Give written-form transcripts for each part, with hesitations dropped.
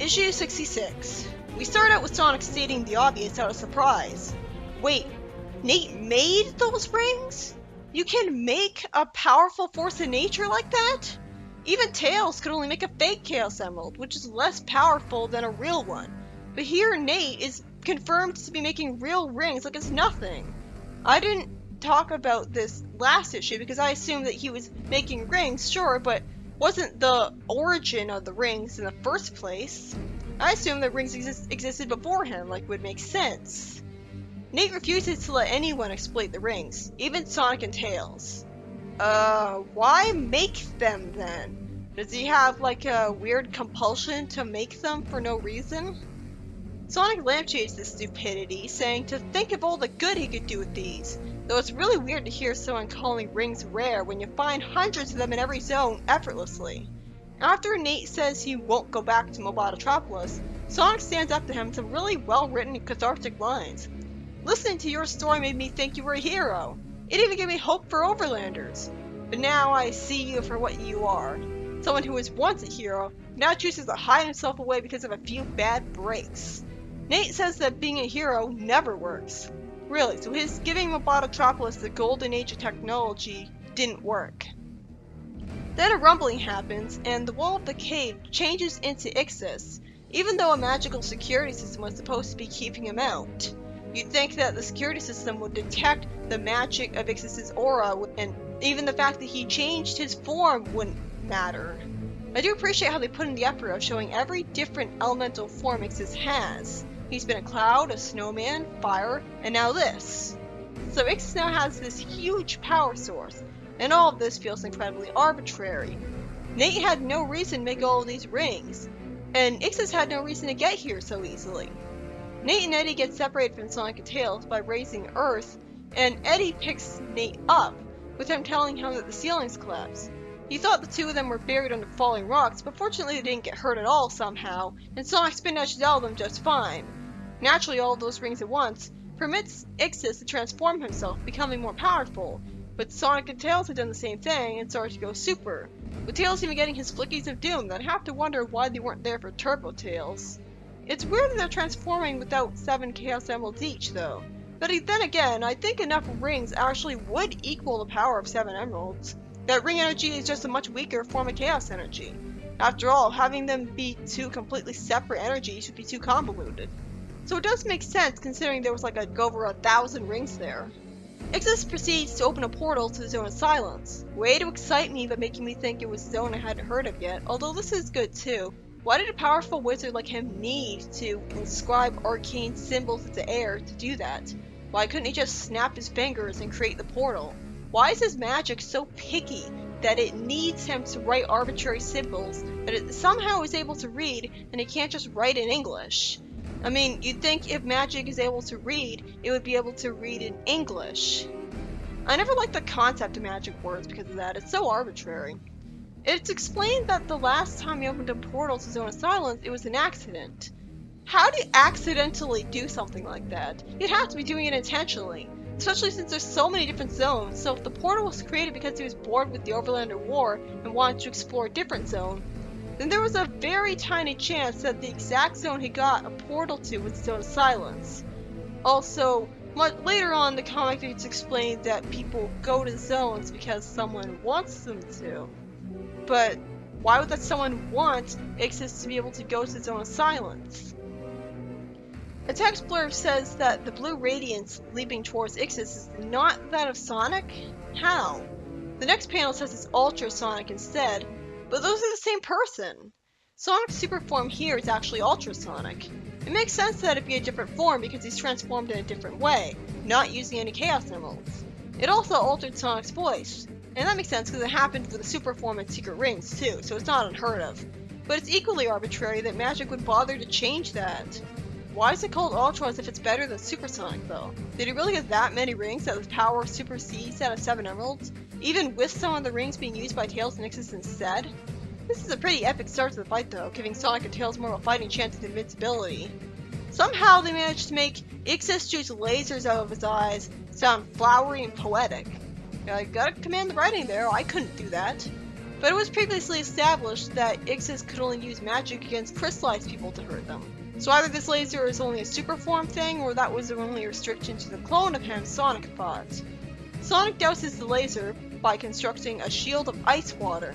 Issue 66. We start out with Sonic stating the obvious out of surprise. Wait, Nate made those rings? You can make a powerful force of nature like that? Even Tails could only make a fake Chaos Emerald, which is less powerful than a real one. But here Nate is confirmed to be making real rings like it's nothing. I didn't talk about this last issue because I assumed that he was making rings, sure, but wasn't the origin of the rings in the first place. I assumed that rings existed before him, like would make sense. Nate refuses to let anyone exploit the rings, even Sonic and Tails. Why make them then? Does he have like a weird compulsion to make them for no reason? Sonic lampshades this stupidity, saying to think of all the good he could do with these, though it's really weird to hear someone calling rings rare when you find hundreds of them in every zone effortlessly. After Nate says he won't go back to Mobototropolis, Sonic stands up to him with some really well-written and cathartic lines. Listening to your story made me think you were a hero. It even gave me hope for Overlanders. But now I see you for what you are. Someone who was once a hero, now chooses to hide himself away because of a few bad breaks. Nate says that being a hero never works. Really, so his giving Mobototropolis the golden age of technology didn't work. Then a rumbling happens, and the wall of the cave changes into Ixis, even though a magical security system was supposed to be keeping him out. You'd think that the security system would detect the magic of Ixis' aura, and even the fact that he changed his form wouldn't matter. I do appreciate how they put in the effort of showing every different elemental form Ixis has. He's been a cloud, a snowman, fire, and now this. So Ixis now has this huge power source, and all of this feels incredibly arbitrary. Nate had no reason to make all of these rings, and Ixis had no reason to get here so easily. Nate and Eddie get separated from Sonic and Tails by raising Earth, and Eddie picks Nate up, with him telling him that the ceilings collapsed. He thought the two of them were buried under falling rocks, but fortunately they didn't get hurt at all somehow, and Sonic spin-dash Zelda them just fine. Naturally, all of those rings at once permits Ixis to transform himself, becoming more powerful, but Sonic and Tails had done the same thing and started to go super, with Tails even getting his Flickies of Doom. That I have to wonder why they weren't there for Turbo Tails. It's weird that they're transforming without 7 Chaos Emeralds each, though. But then again, I think enough rings actually would equal the power of 7 Emeralds. That ring energy is just a much weaker form of Chaos energy. After all, having them be two completely separate energies would be too convoluted. So it does make sense considering there was like over 1,000 rings there. Ixis proceeds to open a portal to the Zone of Silence. Way to excite me by making me think it was a zone I hadn't heard of yet, although this is good too. Why did a powerful wizard like him need to inscribe arcane symbols into air to do that? Why couldn't he just snap his fingers and create the portal? Why is his magic so picky that it needs him to write arbitrary symbols that it somehow is able to read and he can't just write in English? I mean, you'd think if magic is able to read, it would be able to read in English. I never liked the concept of magic words because of that. It's so arbitrary. It's explained that the last time he opened a portal to Zone of Silence, it was an accident. How do you accidentally do something like that? You'd have to be doing it intentionally, especially since there's so many different zones. So if the portal was created because he was bored with the Overlander War and wanted to explore a different zone, then there was a very tiny chance that the exact zone he got a portal to was Zone of Silence. Also, later on in the comic it's explained that people go to zones because someone wants them to. But why would that someone want Ixis to be able to go to Zone of Silence? A text blurb says that the blue radiance leaping towards Ixis is not that of Sonic? How? The next panel says it's Ultra Sonic instead, but those are the same person. Sonic's super form here is actually Ultra Sonic. It makes sense that it'd be a different form because he's transformed in a different way, not using any Chaos Emeralds. It also altered Sonic's voice, and that makes sense because it happened with the super form and Secret Rings too, so it's not unheard of. But it's equally arbitrary that magic would bother to change that. Why is it called Ultra as if it's better than Super Sonic though? Did he really get that many rings that his power supersedes that of 7 Emeralds? Even with some of the rings being used by Tails and Ixis instead? This is a pretty epic start to the fight though, giving Sonic and Tails more of a fighting chance of invincibility. Somehow they managed to make Ixis shoot lasers out of his eyes sound flowery and poetic. I gotta commend the writing there, I couldn't do that. But it was previously established that Ixis could only use magic against crystallized people to hurt them. So either this laser is only a super form thing, or that was only a restriction to the clone of him Sonic fought. Sonic douses the laser by constructing a shield of ice water,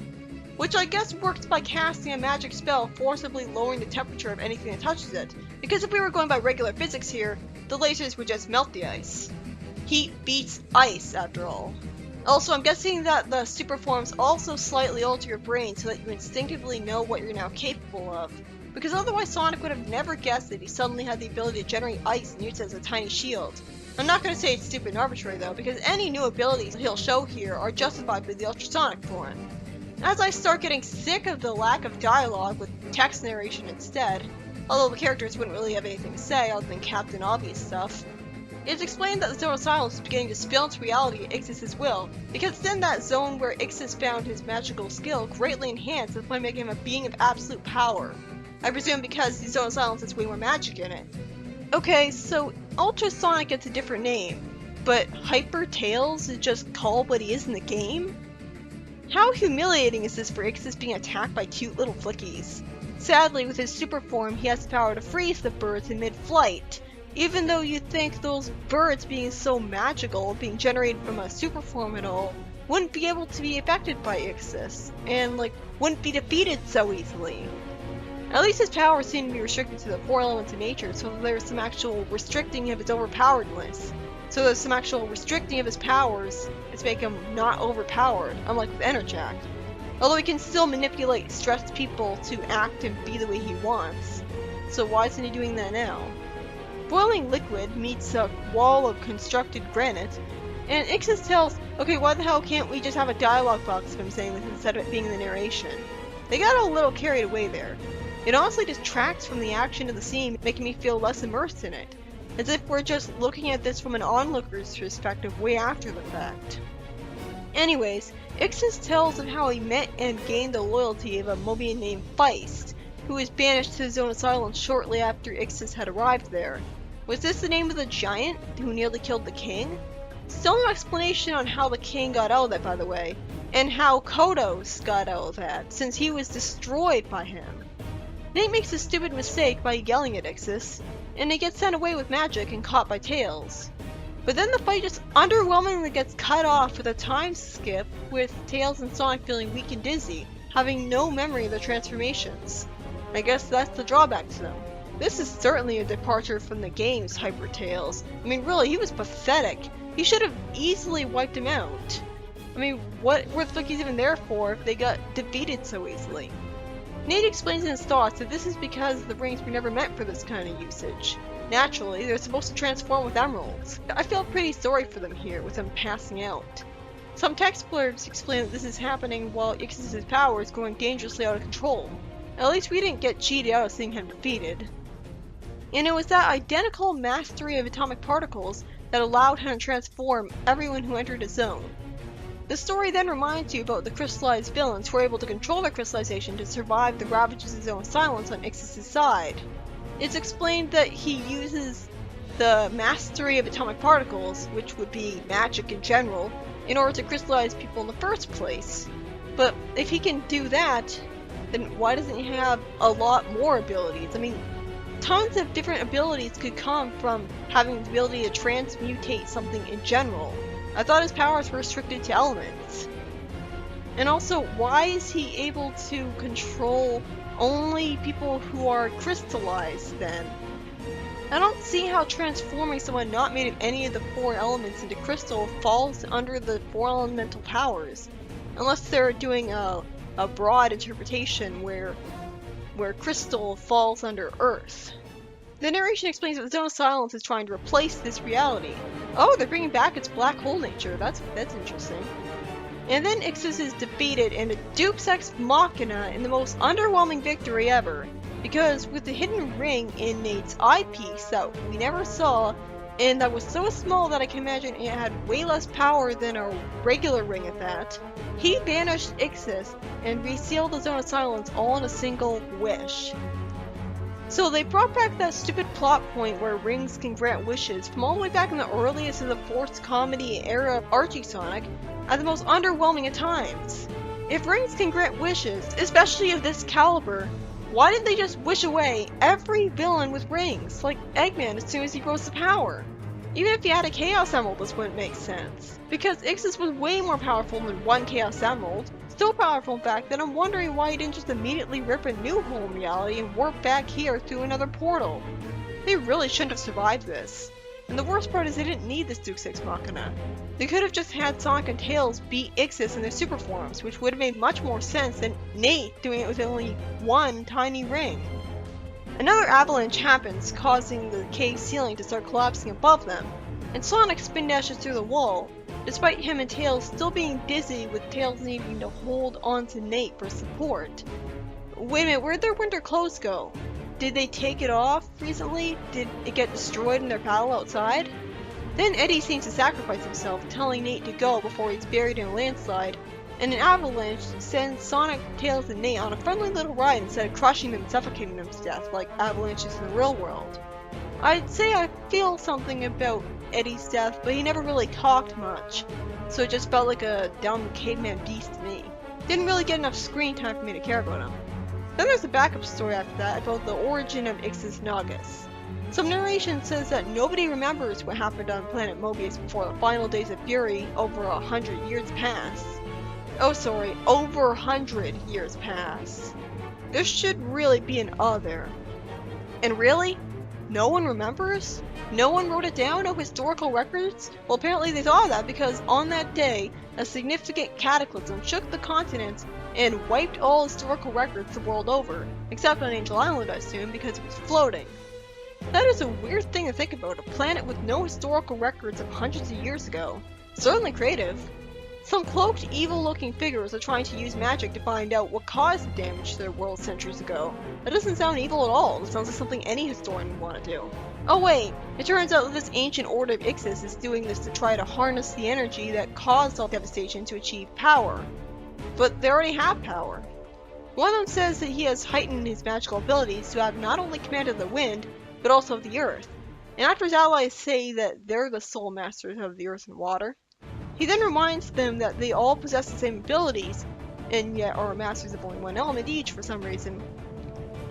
which I guess works by casting a magic spell forcibly lowering the temperature of anything that touches it, because if we were going by regular physics here, the lasers would just melt the ice. Heat beats ice, after all. Also, I'm guessing that the super forms also slightly alter your brain so that you instinctively know what you're now capable of, because otherwise Sonic would have never guessed that he suddenly had the ability to generate ice and use it as a tiny shield. I'm not going to say it's stupid and arbitrary though, because any new abilities he'll show here are justified by the ultrasonic form. As I start getting sick of the lack of dialogue with text narration instead, although the characters wouldn't really have anything to say other than Captain Obvious stuff, it's explained that the Zone of Silence is beginning to spill into reality at Ixis' will, because it's in that zone where Ixis found his magical skill greatly enhanced to the point of making him a being of absolute power. I presume because the Zone of Silence has way more magic in it. Okay, so Ultrasonic gets a different name, but Hyper Tails is just called what he is in the game? How humiliating is this for Ixis being attacked by cute little flickies? Sadly, with his super form, he has the power to freeze the birds in mid-flight, even though you'd think those birds being so magical, being generated from a super form and all, wouldn't be able to be affected by Ixis, and wouldn't be defeated so easily. At least his powers seem to be restricted to the 4 elements of nature, so there's some actual restricting of his overpoweredness. So there's some actual restricting of his powers to make him not overpowered, unlike with Enerjack. Although he can still manipulate stressed people to act and be the way he wants. So why isn't he doing that now? Boiling liquid meets a wall of constructed granite, and Ixis tells, okay, why the hell can't we just have a dialogue box of him saying this instead of it being in the narration? They got a little carried away there. It honestly distracts from the action of the scene, making me feel less immersed in it, as if we're just looking at this from an onlooker's perspective way after the fact. Anyways, Ixis tells of how he met and gained the loyalty of a Mobian named Feist, who was banished to the Zone of Silence shortly after Ixis had arrived there. Was this the name of the giant who nearly killed the king? Still no explanation on how the king got out of that, by the way, and how Kodos got out of that, since he was destroyed by him. Nate makes a stupid mistake by yelling at Ixis, and he gets sent away with magic and caught by Tails. But then the fight just underwhelmingly gets cut off with a time skip, with Tails and Sonic feeling weak and dizzy, having no memory of their transformations. I guess that's the drawback to them. This is certainly a departure from the game's Hyper Tails. I mean, really, he was pathetic. He should have easily wiped him out. I mean, what were the Flickies even there for if they got defeated so easily? Nate explains in his thoughts that this is because the rings were never meant for this kind of usage. Naturally, they're supposed to transform with emeralds. I feel pretty sorry for them here, with them passing out. Some text blurbs explain that this is happening while Ixis' power is going dangerously out of control. At least we didn't get cheated out of seeing him defeated. And it was that identical mastery of atomic particles that allowed him to transform everyone who entered his zone. The story then reminds you about the crystallized villains who were able to control their crystallization to survive the ravages of Zone of Silence on Ixis' side. It's explained that he uses the mastery of atomic particles, which would be magic in general, in order to crystallize people in the first place. But if he can do that, then why doesn't he have a lot more abilities? I mean, tons of different abilities could come from having the ability to transmutate something in general. I thought his powers were restricted to elements. And also, why is he able to control only people who are crystallized then? I don't see how transforming someone not made of any of the 4 elements into crystal falls under the 4 elemental powers, unless they're doing a broad interpretation where crystal falls under earth. The narration explains that the Zone of Silence is trying to replace this reality. Oh, they're bringing back its black hole nature. That's interesting. And then Ixis is defeated in a Deus Ex Machina in the most underwhelming victory ever. Because with the hidden ring in Nate's eyepiece that we never saw, and that was so small that I can imagine it had way less power than a regular ring at that, he banished Ixis and resealed the Zone of Silence all in a single wish. So they brought back that stupid plot point where rings can grant wishes from all the way back in the earliest of the forced comedy era of Archie Sonic at the most underwhelming of times. If rings can grant wishes, especially of this caliber, why didn't they just wish away every villain with rings, like Eggman as soon as he rose to power? Even if he had a Chaos Emerald, this wouldn't make sense, because Ixis was way more powerful than one Chaos Emerald, so powerful in fact that I'm wondering why he didn't just immediately rip a new hole in reality and warp back here through another portal. They really shouldn't have survived this. And the worst part is they didn't need this Deus Ex Machina. They could have just had Sonic and Tails beat Ixis in their super forms, which would have made much more sense than Nate doing it with only one tiny ring. Another avalanche happens, causing the cave ceiling to start collapsing above them, and Sonic spin dashes through the wall, despite him and Tails still being dizzy with Tails needing to hold on to Nate for support. Wait a minute, where'd their winter clothes go? Did they take it off recently? Did it get destroyed in their battle outside? Then Eddie seems to sacrifice himself, telling Nate to go before he's buried in a landslide, and an avalanche sends Sonic, Tails, and Nate on a friendly little ride instead of crushing them and suffocating them to death like avalanches in the real world. I'd say I feel something about Eddie's death, but he never really talked much, so it just felt like a dumb caveman beast to me. Didn't really get enough screen time for me to care about him. Then there's a backup story after that about the origin of Ixis Naugus. Some narration says that nobody remembers what happened on planet Mobius before the final days of Fury over 100 years pass. Oh sorry, over 100 years pass. There should really be an there. And really? No one remembers? No one wrote it down? No historical records? Well, apparently they thought of that because on that day, a significant cataclysm shook the continent and wiped all historical records the world over, except on Angel Island, I assume, because it was floating. That is a weird thing to think about, a planet with no historical records of hundreds of years ago. Certainly creative. Some cloaked, evil-looking figures are trying to use magic to find out what caused the damage to their world centuries ago. That doesn't sound evil at all, it sounds like something any historian would want to do. Oh wait, it turns out that this ancient order of Ixis is doing this to try to harness the energy that caused all devastation to achieve power. But they already have power. One of them says that he has heightened his magical abilities to have not only command of the wind, but also of the earth. And after his allies say that they're the sole masters of the earth and water, he then reminds them that they all possess the same abilities, and yet are masters of only one element each for some reason,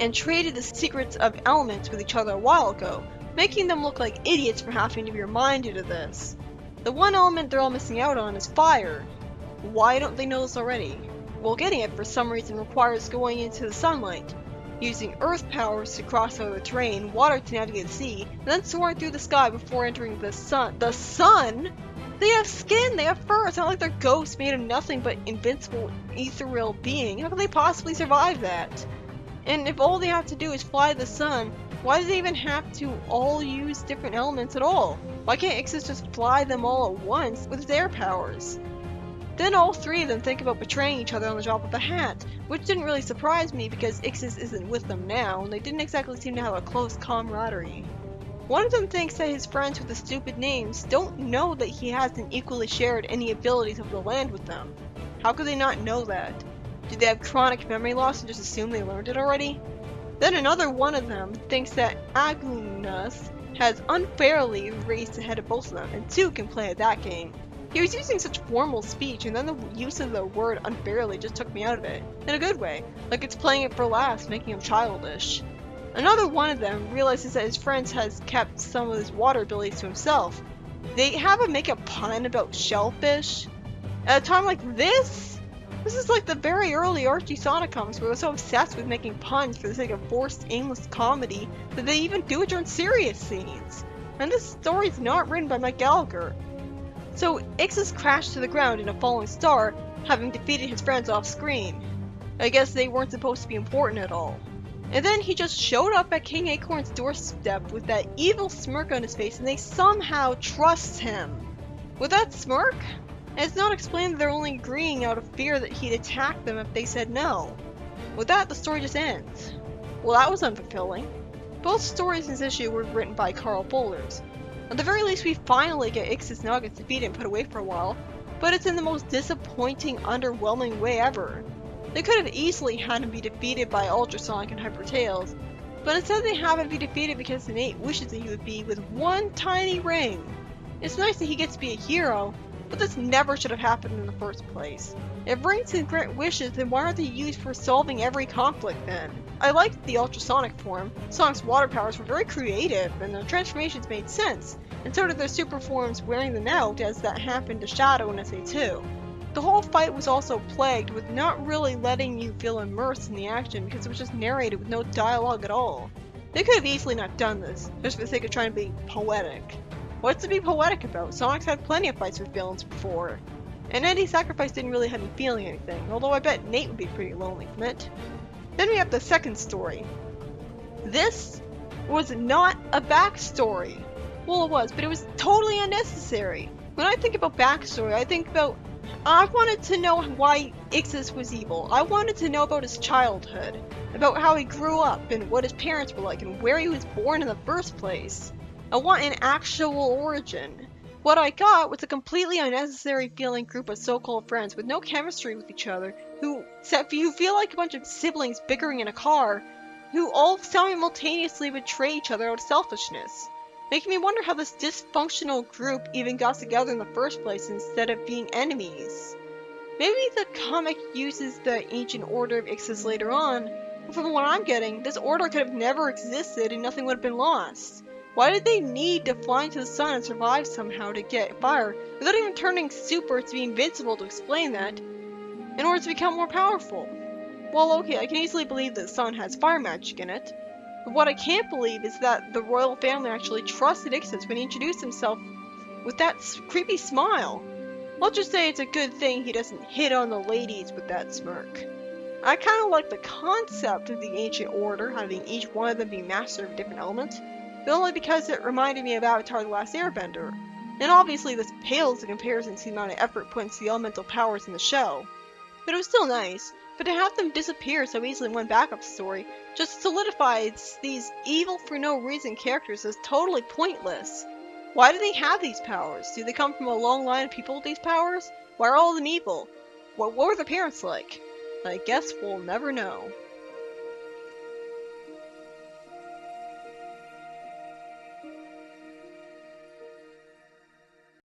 and traded the secrets of elements with each other a while ago, making them look like idiots for having to be reminded of this. The one element they're all missing out on is fire. Why don't they know this already? Well, getting it for some reason requires going into the sunlight, using earth powers to cross over the terrain, water to navigate the sea, and then soaring through the sky before entering the sun. The sun? They have skin, they have fur, it's not like they're ghosts made of nothing but invincible ethereal being. How can they possibly survive that? And if all they have to do is fly the sun, why do they even have to all use different elements at all? Why can't Ixis just fly them all at once with their powers? Then all three of them think about betraying each other on the drop of a hat, which didn't really surprise me because Ixis isn't with them now, and they didn't exactly seem to have a close camaraderie. One of them thinks that his friends with the stupid names don't know that he hasn't equally shared any abilities of the land with them. How could they not know that? Did they have chronic memory loss and just assume they learned it already? Then another one of them thinks that Agunas has unfairly raised ahead of both of them, and two can play at that game. He was using such formal speech, and then the use of the word unfairly just took me out of it. In a good way, like it's playing it for laughs, making him childish. Another one of them realizes that his friend has kept some of his water abilities to himself. They have him make a pun about shellfish. At a time like this? This is like the very early Archie Sonic comics where they're so obsessed with making puns for the sake of forced, aimless comedy that they even do it during serious scenes. And this story's not written by Mike Gallagher. So Ixis crashed to the ground in a falling star, having defeated his friends off screen. I guess they weren't supposed to be important at all. And then he just showed up at King Acorn's doorstep with that evil smirk on his face, and they somehow trust him. With that smirk? And it's not explained that they're only agreeing out of fear that he'd attack them if they said no. With that, the story just ends. Well, that was unfulfilling. Both stories in this issue were written by Carl Bowlers. At the very least, we finally get Ixis Naugus defeated and put away for a while, but it's in the most disappointing, underwhelming way ever. They could have easily had him be defeated by Ultrasonic and Hyper Tails, but instead they have him be defeated because the Nate wishes that he would be with one tiny ring. It's nice that he gets to be a hero, But this never should have happened in the first place. If rings can grant wishes, then why aren't they used for solving every conflict then? I liked the ultrasonic form. Sonic's water powers were very creative, and the transformations made sense, and so did their super forms wearing them out, as that happened to Shadow in SA2. The whole fight was also plagued with not really letting you feel immersed in the action because it was just narrated with no dialogue at all. They could have easily not done this, just for the sake of trying to be poetic. What's to be poetic about? Sonic's had plenty of fights with villains before. And Andy's sacrifice didn't really have me feeling anything, although I bet Nate would be pretty lonely from it. Then we have the second story. This was not a backstory. Well, it was, but it was totally unnecessary. When I think about backstory, I think about I wanted to know why Ixis was evil. I wanted to know about his childhood, about how he grew up and what his parents were like and where he was born in the first place. I want an actual origin. What I got was a completely unnecessary feeling group of so-called friends with no chemistry with each other, who feel like a bunch of siblings bickering in a car, who all simultaneously betray each other out of selfishness. Making me wonder how this dysfunctional group even got together in the first place instead of being enemies. Maybe the comic uses the ancient order of Ixis later on, but from what I'm getting, this order could have never existed and nothing would have been lost. Why did they need to fly into the sun and survive somehow to get fire, without even turning super to be invincible to explain that, in order to become more powerful? Well, okay, I can easily believe that the sun has fire magic in it. But what I can't believe is that the royal family actually trusted Ixis when he introduced himself with that creepy smile. I'll just say it's a good thing he doesn't hit on the ladies with that smirk. I kind of like the concept of the ancient order, having each one of them be master of a different element, but only because it reminded me of Avatar: The Last Airbender. And obviously this pales in comparison to the amount of effort put into the elemental powers in the show. But it was still nice. But to have them disappear so easily in one backup story just solidifies these evil for no reason characters as totally pointless. Why do they have these powers? Do they come from a long line of people with these powers? Why are all of them evil? What were their parents like? I guess we'll never know.